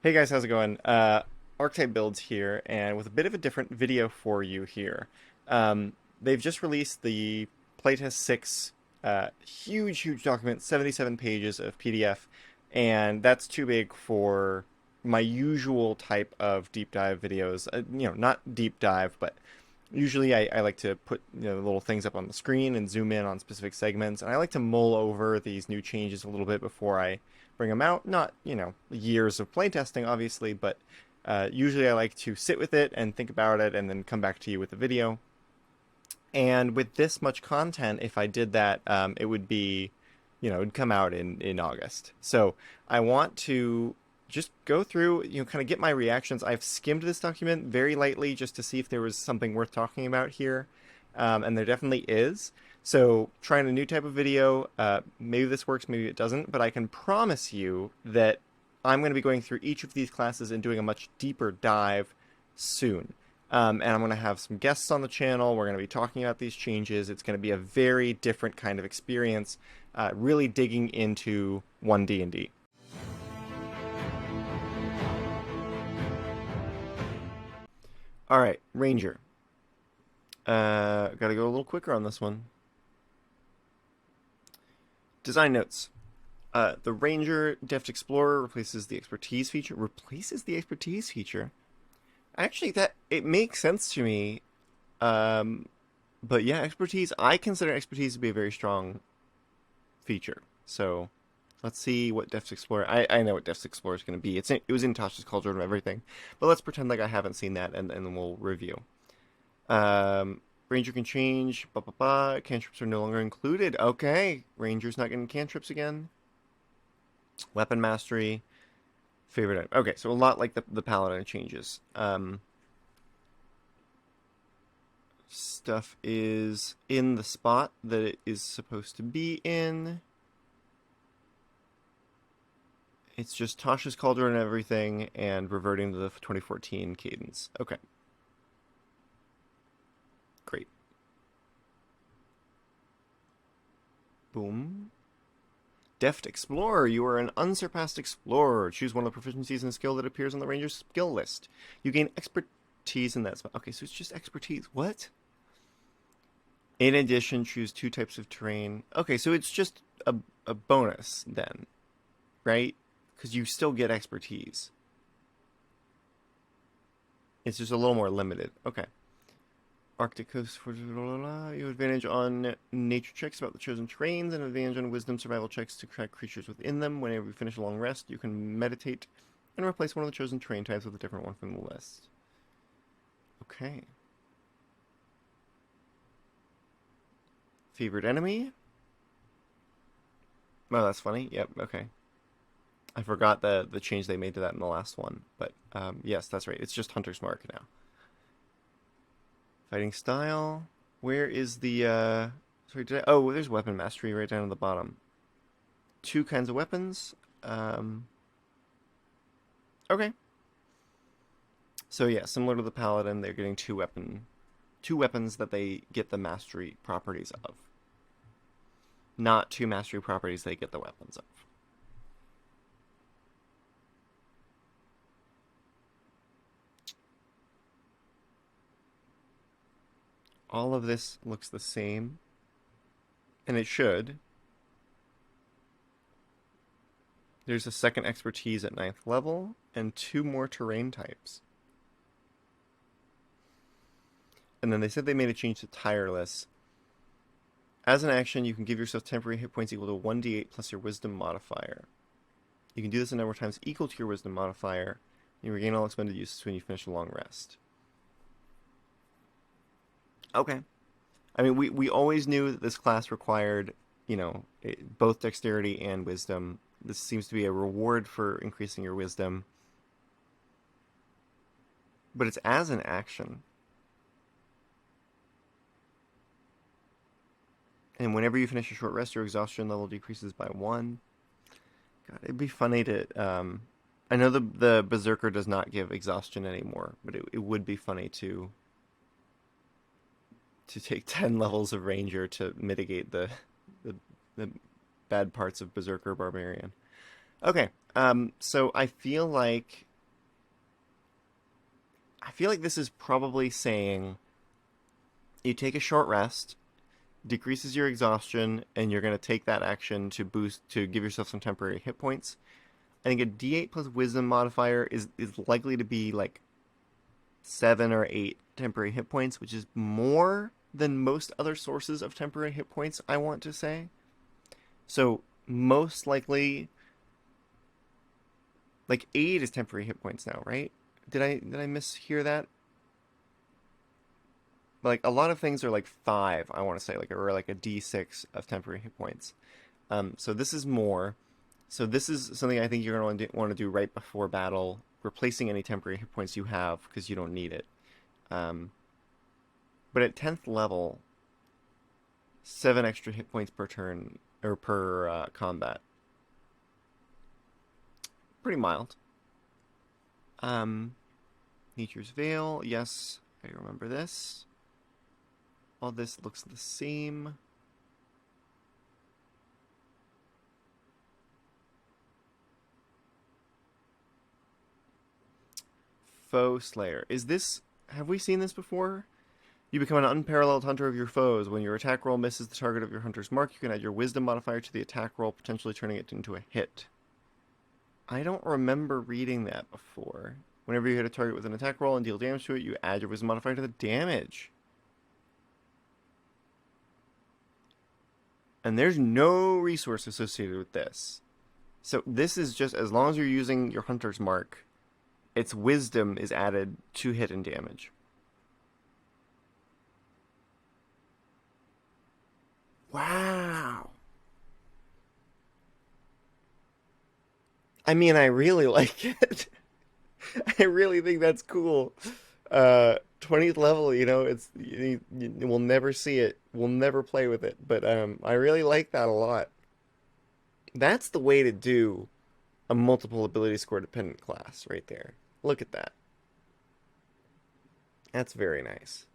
Hey guys, how's it going? Archetype Builds here, and with a bit of a different video for you here. They've just released the Playtest 6 huge document, 77 pages of PDF, and that's too big for my usual type of deep dive videos. Not deep dive, but usually I like to put little things up on the screen and zoom in on specific segments, and I like to mull over these new changes a little bit before I bring them out. Not, years of playtesting, obviously, but usually I like to sit with it and think about it and then come back to you with a video. And with this much content, if I did that, it would be, it would come out in August. So I want to just go through, kind of get my reactions. I've skimmed this document very lightly just to see if there was something worth talking about here. And there definitely is. So trying a new type of video, maybe this works, maybe it doesn't, but I can promise you that I'm going to be going through each of these classes and doing a much deeper dive soon. And I'm going to have some guests on the channel. We're going to be talking about these changes. It's going to be a very different kind of experience, really digging into OneD&D. All right, Ranger. Got to go a little quicker on this one. Design notes. The Ranger Deft Explorer replaces the expertise feature. Replaces the expertise feature? Actually, that it makes sense to me. But yeah, expertise. I consider expertise to be a very strong feature. So let's see what Deft Explorer. I know what Deft Explorer is going to be. It was in Tasha's Cauldron and everything. But let's pretend like I haven't seen that, and then we'll review. Ranger can change. Cantrips are no longer included. Okay, Ranger's not getting cantrips again. Weapon mastery. Favorite item. Okay, so a lot like the paladin changes. Stuff is in the spot that it is supposed to be in. It's just Tasha's Cauldron and everything, and reverting to the 2014 cadence. Okay. Great. Boom. Deft Explorer. You are an unsurpassed explorer. Choose one of the proficiencies and skill that appears on the Ranger's skill list. You gain expertise in that spot. Okay, so it's just expertise. What? In addition, choose 2 types of terrain. Okay, so it's just a bonus then, right? Because you still get expertise. It's just a little more limited. Okay. Arctic Coast for you have advantage on nature checks about the chosen terrains and advantage on wisdom survival checks to track creatures within them. Whenever you finish a long rest, you can meditate and replace one of the chosen terrain types with a different one from the list. Okay. Favorite enemy? Oh, that's funny. Yep, okay. I forgot the change they made to that in the last one. But yes, that's right. It's just Hunter's Mark now. Fighting style. Where is the sorry, oh, there's weapon mastery right down at the bottom. 2 kinds of weapons. Okay. So yeah, similar to the paladin, they're getting 2 weapons that they get the mastery properties of. Not 2 mastery properties they get the weapons of. All of this looks the same, and it should. There's a second expertise at 9th level, and 2 more terrain types. And then they said they made a change to tireless. As an action, you can give yourself temporary hit points equal to 1d8 plus your wisdom modifier. You can do this a number of times equal to your wisdom modifier. You regain all expended uses when you finish a long rest. Okay. I mean, we always knew that this class required, both dexterity and wisdom. This seems to be a reward for increasing your wisdom. But it's as an action. And whenever you finish a short rest, your exhaustion level decreases by 1. God, it'd be funny to... I know the Berserker does not give exhaustion anymore, but it would be funny to take 10 levels of Ranger to mitigate the bad parts of Berserker Barbarian. Okay, so I feel like I feel like this is probably saying you take a short rest, decreases your exhaustion, and you're going to take that action to give yourself some temporary hit points. I think a D8 plus Wisdom modifier is likely to be like 7 or 8 temporary hit points, which is more than most other sources of temporary hit points, I want to say. So most likely, like 8 is temporary hit points now, right? Did I mishear that? Like a lot of things are like 5, I want to say, like or like a D6 of temporary hit points. So this is more. So this is something I think you're going to want to do right before battle, replacing any temporary hit points you have because you don't need it. Um, but at 10th level, 7 extra hit points per turn or per combat. Pretty mild. Nature's Veil. Yes, I remember this. All this looks the same. Foe Slayer. Is this... Have we seen this before? You become an unparalleled hunter of your foes. When your attack roll misses the target of your hunter's mark, you can add your wisdom modifier to the attack roll, potentially turning it into a hit. I don't remember reading that before. Whenever you hit a target with an attack roll and deal damage to it, you add your wisdom modifier to the damage. And there's no resource associated with this. So this is just, as long as you're using your hunter's mark, its wisdom is added to hit and damage. Wow. I mean, I really like it. I really think that's cool. 20th level, we'll never see it. We'll never play with it, but I really like that a lot. That's the way to do a multiple ability score dependent class right there. Look at that. That's very nice.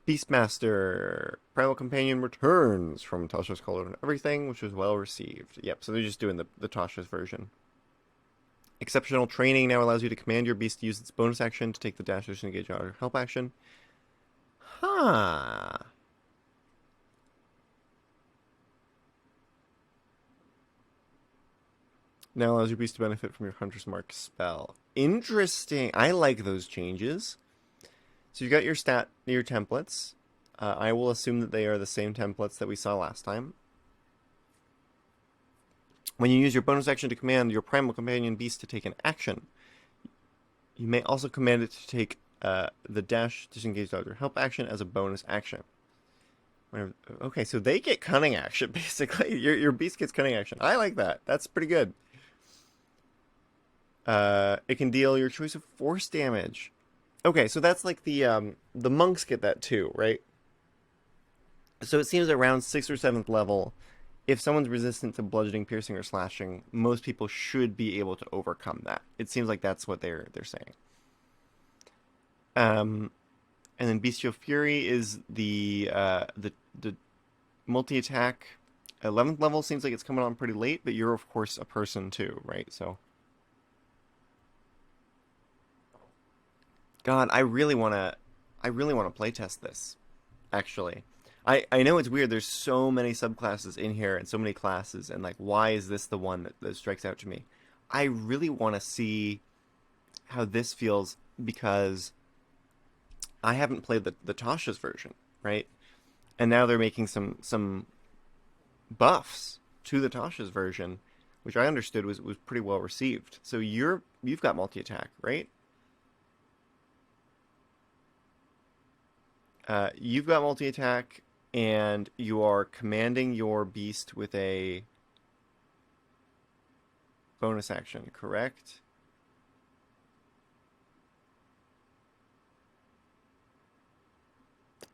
Beastmaster, Primal Companion returns from Tasha's Cauldron and Everything, which was well received. Yep, so they're just doing the Tasha's version. Exceptional Training now allows you to command your beast to use its bonus action to take the dash to engage or help action. Huh. Now allows your beast to benefit from your Hunter's Mark spell. Interesting. I like those changes. So you got your templates. I will assume that they are the same templates that we saw last time. When you use your bonus action to command your Primal Companion beast to take an action, you may also command it to take the dash, disengage, dodge, or help action as a bonus action. Okay, so they get cunning action, basically. Your beast gets cunning action. I like that. That's pretty good. It can deal your choice of force damage. Okay, so that's like the monks get that too, right? So it seems around 6th or 7th level, if someone's resistant to bludgeoning, piercing, or slashing, most people should be able to overcome that. It seems like that's what they're saying. And then Bestial Fury is the multi-attack. 11th level seems like it's coming on pretty late, but you're of course a person too, right? So, God, I really wanna playtest this. Actually, I know it's weird. There's so many subclasses in here and so many classes, and like, why is this the one that strikes out to me? I really want to see how this feels because I haven't played the Tasha's version, right? And now they're making some buffs to the Tasha's version, which I understood was pretty well received. So you've got multi attack, right? You've got multi attack, and you are commanding your beast with a bonus action, correct?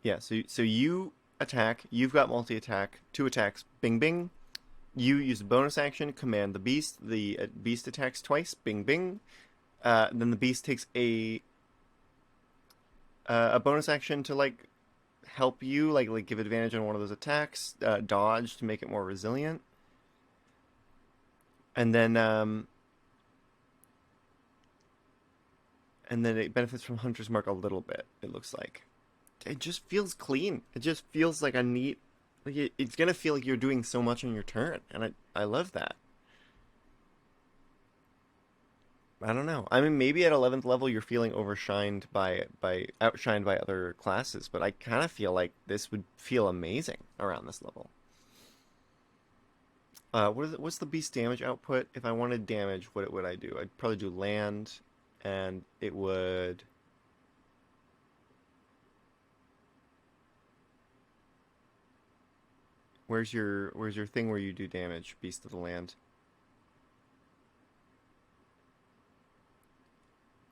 Yeah, so you attack, you've got multi-attack, 2 attacks, bing bing. You use a bonus action, command the beast attacks twice, bing bing. Then the beast takes a bonus action to like help you, like give advantage on one of those attacks, dodge to make it more resilient, and then it benefits from Hunter's Mark a little bit. It looks like it just feels clean. It just feels like a neat, like it's gonna feel like you're doing so much on your turn, and I love that. I don't know. I mean, maybe at 11th level you're feeling overshined by outshined by other classes, but I kind of feel like this would feel amazing around this level. What's the beast damage output? If I wanted damage, what would I do? I'd probably do land, and it would. Where's your thing where you do damage, beast of the land?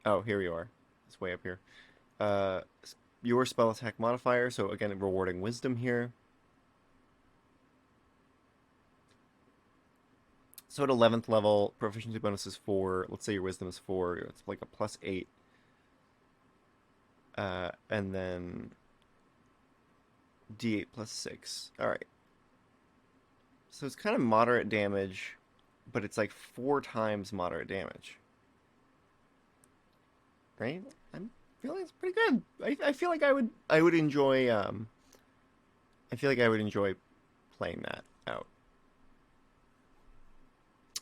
Oh, here you are. It's way up here. Uh, your spell attack modifier. So again, rewarding wisdom here. So at 11th level, proficiency bonus is 4. Let's say your wisdom is 4. It's like a plus 8. And then D8 plus 6. All right. So it's kind of moderate damage, but it's like 4 times moderate damage. Right? I'm feeling it's pretty good. I feel like I would enjoy I feel like I would enjoy playing that out.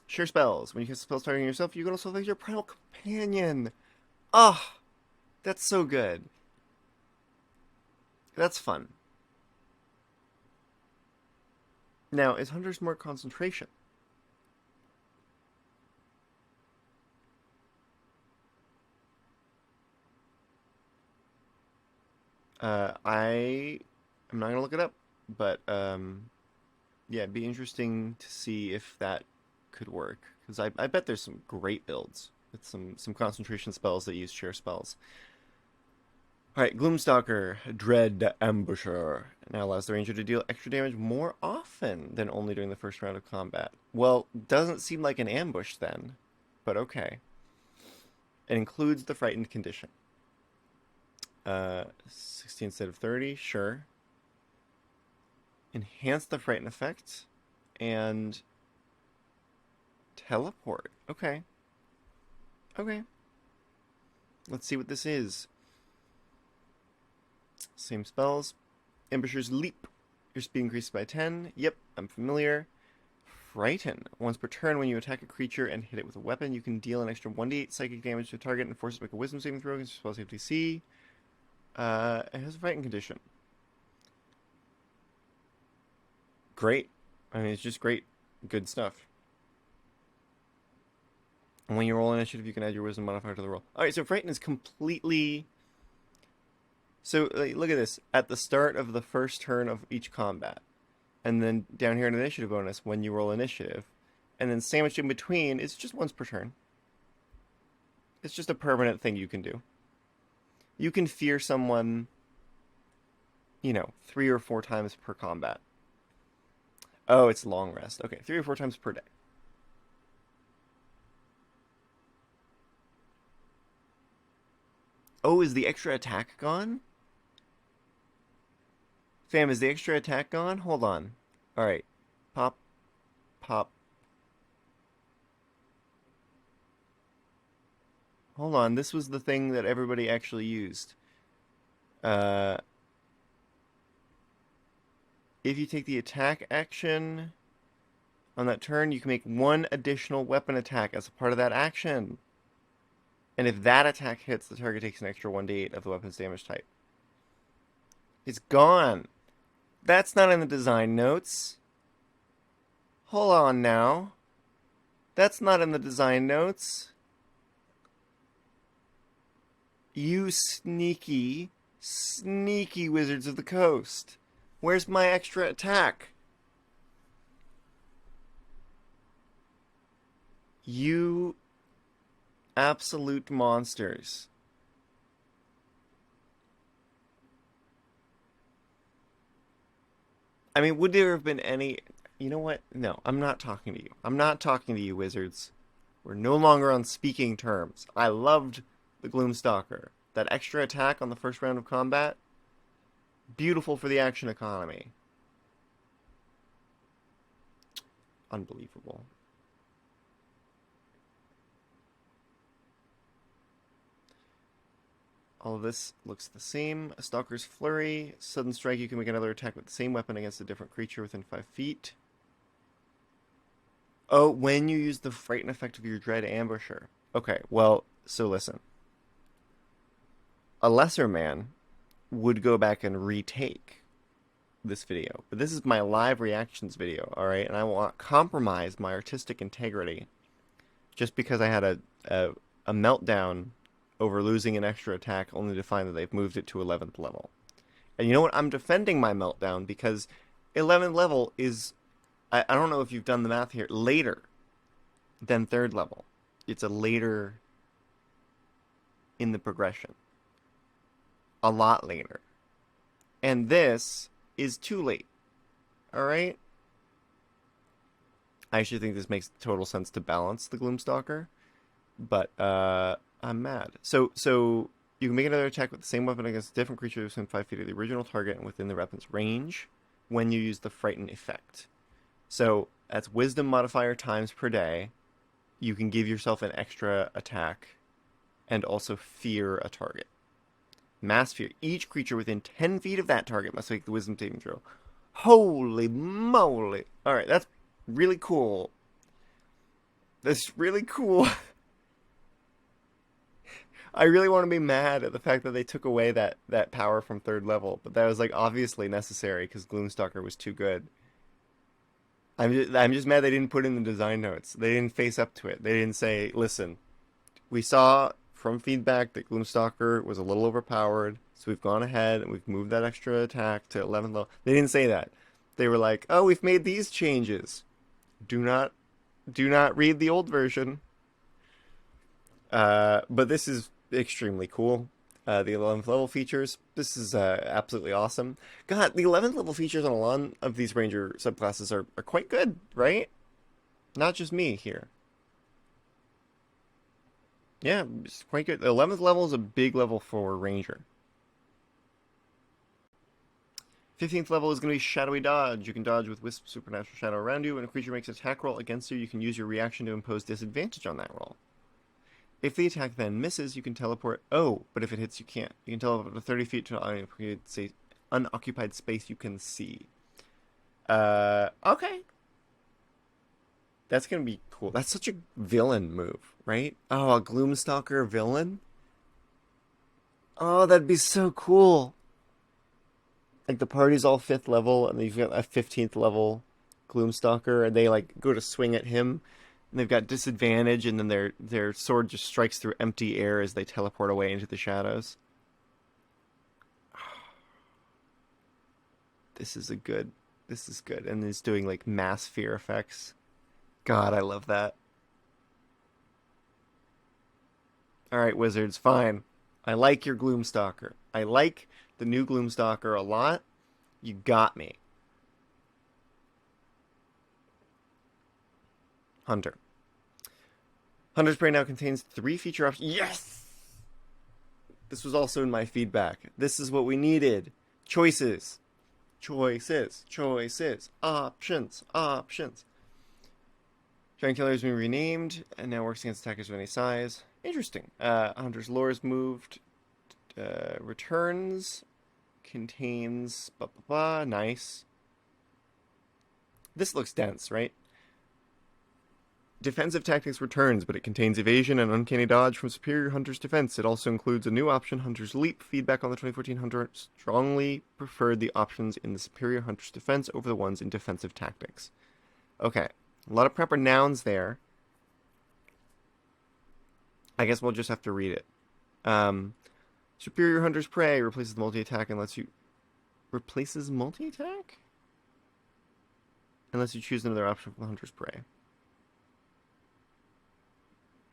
Share spells. When you cast spells targeting yourself, you can also affect your primal companion. Ah, oh, that's so good. That's fun. Now, is Hunter's Mark concentration? I'm not gonna look it up, but yeah, it'd be interesting to see if that could work because I bet there's some great builds with some concentration spells that use share spells. All right, Gloomstalker, Dread Ambusher. Now allows the ranger to deal extra damage more often than only during the first round of combat. Well, doesn't seem like an ambush then, but okay. It includes the frightened condition. 60 instead of 30, sure. Enhance the frightened effect and teleport. Okay. Okay. Let's see what this is. Same spells. Ambusher's Leap. Your speed increases by 10. Yep, I'm familiar. Frighten. Once per turn, when you attack a creature and hit it with a weapon, you can deal an extra 1d8 psychic damage to a target and force it to make a wisdom saving throw against spell safety C. It has a frighten condition. Great. I mean, it's just great. Good stuff. And when you roll initiative, you can add your wisdom modifier to the roll. Alright, so frighten is completely... So, look at this. At the start of the first turn of each combat. And then down here in initiative bonus, when you roll initiative. And then sandwiched in between, it's just once per turn. It's just a permanent thing you can do. You can fear someone, 3 or 4 times per combat. Oh, it's long rest. Okay, 3 or 4 times per day. Oh, is the extra attack gone? Fam, is the extra attack gone? Hold on. Alright. Pop. Pop. Hold on, this was the thing that everybody actually used. If you take the attack action on that turn, you can make 1 additional weapon attack as a part of that action. And if that attack hits, the target takes an extra 1d8 of the weapon's damage type. It's gone. That's not in the design notes. Hold on now. That's not in the design notes. You sneaky, sneaky Wizards of the Coast. Where's my extra attack? You absolute monsters. I mean, would there have been any... You know what? No, I'm not talking to you. I'm not talking to you, Wizards. We're no longer on speaking terms. I loved the Gloomstalker. That extra attack on the first round of combat, Beautiful for the action economy. Unbelievable. All of this looks the same. A Stalker's Flurry. Sudden Strike, you can make another attack with the same weapon against a different creature within 5 feet. Oh, when you use the Frighten effect of your Dread Ambusher. Okay, well, so listen. A lesser man would go back and retake this video, but this is my live reactions video, all right? And I will not compromise my artistic integrity just because I had a meltdown over losing an extra attack only to find that they've moved it to 11th level. And you know what? I'm defending my meltdown because 11th level is, I don't know if you've done the math here, later than 3rd level. It's a later in the progression. A lot later. And this is too late. All right? I actually think this makes total sense to balance the Gloomstalker, but I'm mad. So you can make another attack with the same weapon against a different creature within 5 feet of the original target and within the weapon's range when you use the Frighten effect. So that's Wisdom modifier times per day. You can give yourself an extra attack and also fear a target. Mass fear. Each creature within 10 feet of that target must make the Wisdom saving throw. Holy moly. All right, that's really cool. That's really cool. I really want to be mad at the fact that they took away that power from 3rd level, but that was like obviously necessary because Gloomstalker was too good. I'm just mad they didn't put in the design notes. They didn't face up to it. They didn't say, listen, we saw from feedback that Gloomstalker was a little overpowered, so we've gone ahead and we've moved that extra attack to 11th level. They didn't say that. They were like, oh, we've made these changes. Do not read the old version. But this is extremely cool. The 11th level features. This is absolutely awesome. God, the 11th level features on a lot of these Ranger subclasses are quite good, right? Not just me here. Yeah, it's quite good. The 11th level is a big level for Ranger. 15th level is going to be Shadowy Dodge. You can dodge with Wisp Supernatural Shadow around you. When a creature makes an attack roll against you, you can use your reaction to impose disadvantage on that roll. If the attack then misses, you can teleport. Oh, but if it hits, you can't. You can teleport to 30 feet to an unoccupied space you can see. Okay. That's going to be cool. That's such a villain move, right? Oh, a Gloomstalker villain? Oh, that'd be so cool. Like the party's all 5th level, and you've got a 15th level Gloomstalker, and they like go to swing at him, and they've got disadvantage, and then their sword just strikes through empty air as they teleport away into the shadows. This is good, and it's doing like mass fear effects. God, I love that. All right, wizards, fine. I like your Gloomstalker. I like the new Gloomstalker a lot. You got me. Hunter. Hunter's Prey now contains 3 feature options. Yes! This was also in my feedback. This is what we needed. Choices. Choices. Choices. Options. Options. Giant Killer has been renamed and now works against attackers of any size. Interesting. Hunter's Lore is moved. Returns. Contains. Nice. This looks dense, right? Defensive Tactics returns, but it contains evasion and uncanny dodge from Superior Hunter's defense. It also includes a new option, Hunter's Leap. Feedback on the 2014 Hunter strongly preferred the options in the Superior Hunter's defense over the ones in Defensive Tactics. Okay, a lot of proper nouns there. I guess we'll just have to read it. Superior Hunter's Prey replaces the multi-attack and lets you... Replaces multi-attack? Unless you choose another option from the Hunter's Prey.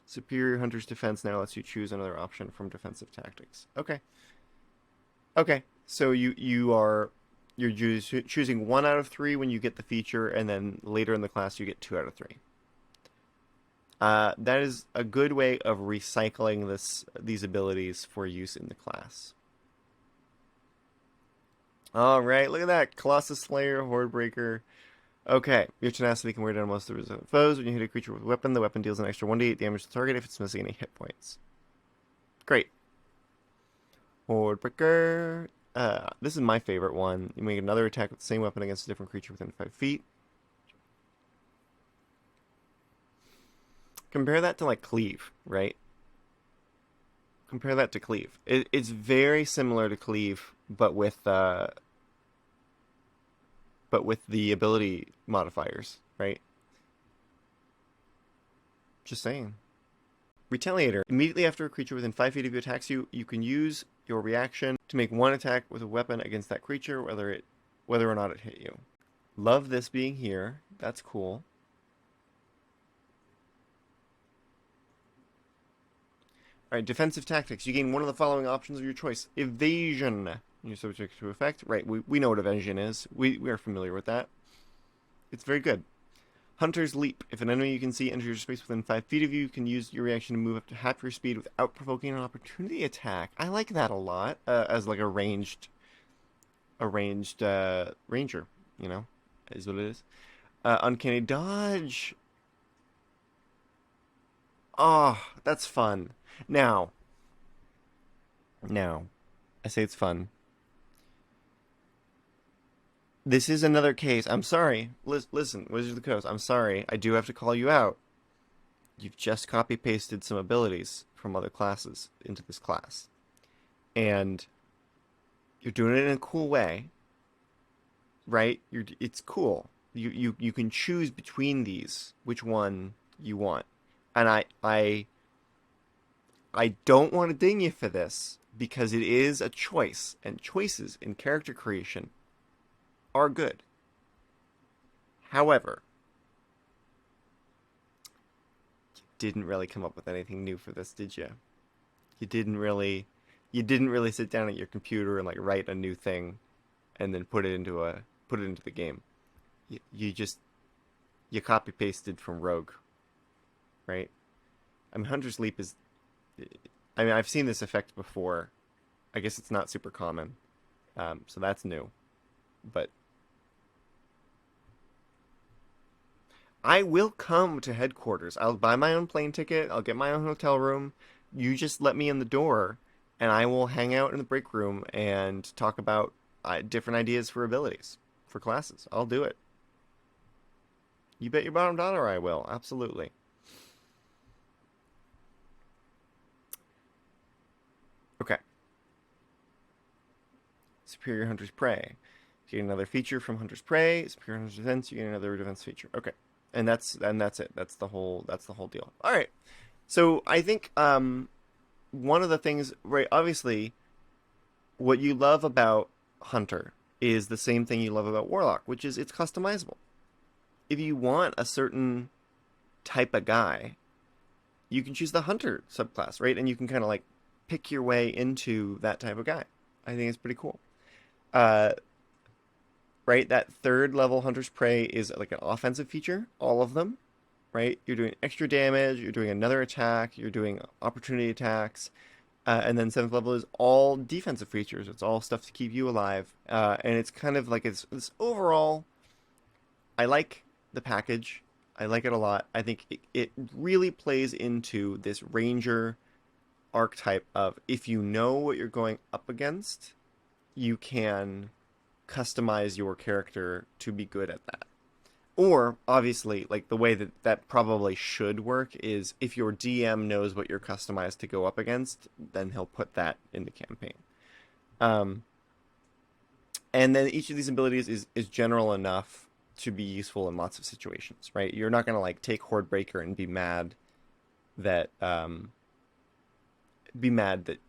Superior Hunter's Defense now lets you choose another option from Defensive Tactics. Okay. Okay. So you're choosing 1 out of 3 when you get the feature, and then later in the class you get 2 out of 3. That is a good way of recycling these abilities for use in the class. All right, look at that. Colossus Slayer, Horde Breaker. Okay, your tenacity can wear down most of the foes. When you hit a creature with a weapon, the weapon deals an extra 1d8 damage to the target if it's missing any hit points. Great. Horde Breaker. This is my favorite one. You make another attack with the same weapon against a different creature within 5 feet. Compare that to like Cleave, right? Compare that to Cleave. It's very similar to Cleave, but with the ability modifiers, right? Just saying. Retaliator. Immediately after a creature within 5 feet of you attacks you, you can use your reaction to make one attack with a weapon against that creature, whether or not it hit you. Love this being here. That's cool. All right, defensive tactics. You gain one of the following options of your choice. Evasion. You're subject to effect. Right, we know what evasion is. We are familiar with that. It's very good. Hunter's Leap. If an enemy you can see enters your space within 5 feet of you, you can use your reaction to move up to half your speed without provoking an opportunity attack. I like that a lot as like a ranged ranger, you know, is what it is. Uncanny Dodge. Oh, that's fun. Now, now, I say it's fun. This is another case. I'm sorry. Listen, Wizard of the Coast, I'm sorry. I do have to call you out. You've just copy pasted some abilities from other classes into this class. And you're doing it in a cool way, right? It's cool. You can choose between these which one you want. And I don't want to ding you for this because it is a choice, and choices in character creation are good. However, you didn't really come up with anything new for this, did you? You didn't really sit down at your computer and like write a new thing and then put it into the game. You just you copy pasted from Rogue, right? I mean, Hunter's Leap is. I mean, I've seen this effect before. I guess it's not super common, so that's new. But I will come to headquarters. I'll buy my own plane ticket. I'll get my own hotel room. You just let me in the door, and I will hang out in the break room and talk about different ideas for abilities for classes. I'll do it. You bet your bottom dollar I will. Absolutely. Okay. Superior Hunter's Prey. You get another feature from Hunter's Prey. Superior Hunter's Defense. You get another defense feature. Okay, and that's it. That's the whole deal. All right. So I think one of the things, right? Obviously, what you love about Hunter is the same thing you love about Warlock, which is it's customizable. If you want a certain type of guy, you can choose the Hunter subclass, right? And you can kind of like pick your way into that type of guy. I think it's pretty cool. Uh, right? That third level Hunter's Prey is like an offensive feature, all of them, right? You're doing extra damage, you're doing another attack, you're doing opportunity attacks, and then seventh level is all defensive features. It's all stuff to keep you alive, and it's kind of like it's this overall. I like the package. I like it a lot. I think it really plays into this ranger archetype of if you know what you're going up against, you can customize your character to be good at that. Or obviously, like the way that that probably should work is if your DM knows what you're customized to go up against, then he'll put that in the campaign. Um, and then each of these abilities is general enough to be useful in lots of situations, right? You're not gonna like take Horde Breaker and that be mad that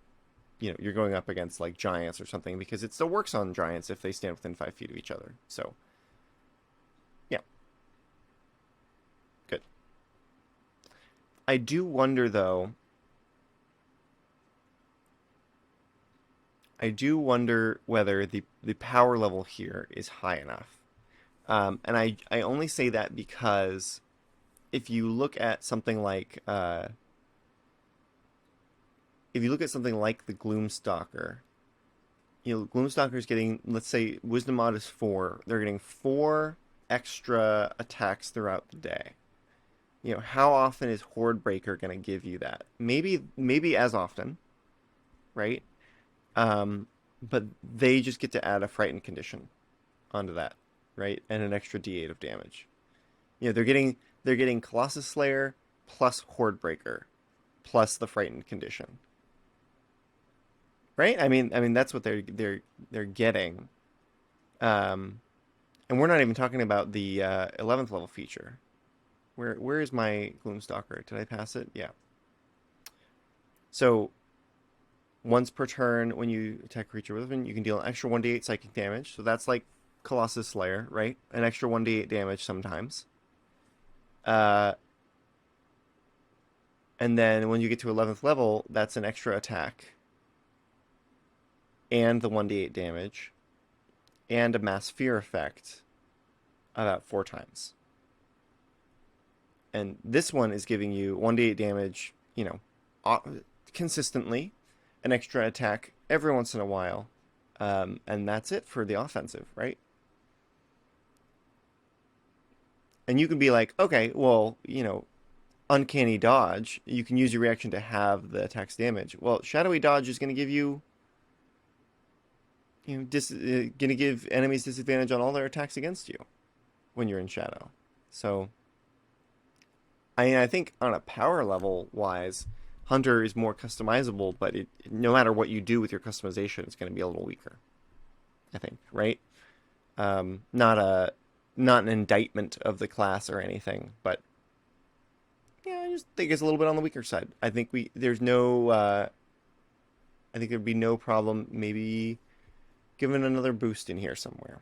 you're going up against like giants or something because it still works on giants if they stand within 5 feet of each other. So yeah, good. I do wonder though. I do wonder whether the power level here is high enough. And I only say that because if you look at something like if you look at something like the Gloomstalker, Gloomstalker's getting, let's say, Wisdom mod is 4. They're getting 4 extra attacks throughout the day. How often is Horde Breaker going to give you that? Maybe as often, right? But they just get to add a frightened condition onto that, right? And an extra D8 of damage. They're getting Colossus Slayer plus Horde Breaker plus the frightened condition. Right? I mean that's what they're getting. Um and we're not even talking about the 11th level feature. Where is my Gloomstalker? Did I pass it? Yeah. So once per turn, when you attack a creature with weapon, you can deal an extra 1d8 psychic damage. So that's like Colossus Slayer, right? An extra 1d8 damage sometimes. Uh, and then when you get to 11th level, that's an extra attack and the 1d8 damage and a mass fear effect about 4 times. And this one is giving you 1d8 damage, consistently, an extra attack every once in a while, and that's it for the offensive, right? And you can be like, okay, well, uncanny dodge. You can use your reaction to have the attack's damage. Well, shadowy dodge is going to give you, going to give enemies disadvantage on all their attacks against you when you're in shadow. So, I think on a power level wise, Hunter is more customizable, but no matter what you do with your customization, it's going to be a little weaker. I think, right? Not an indictment of the class or anything, but yeah, I just think it's a little bit on the weaker side. I think I think there'd be no problem maybe giving another boost in here somewhere.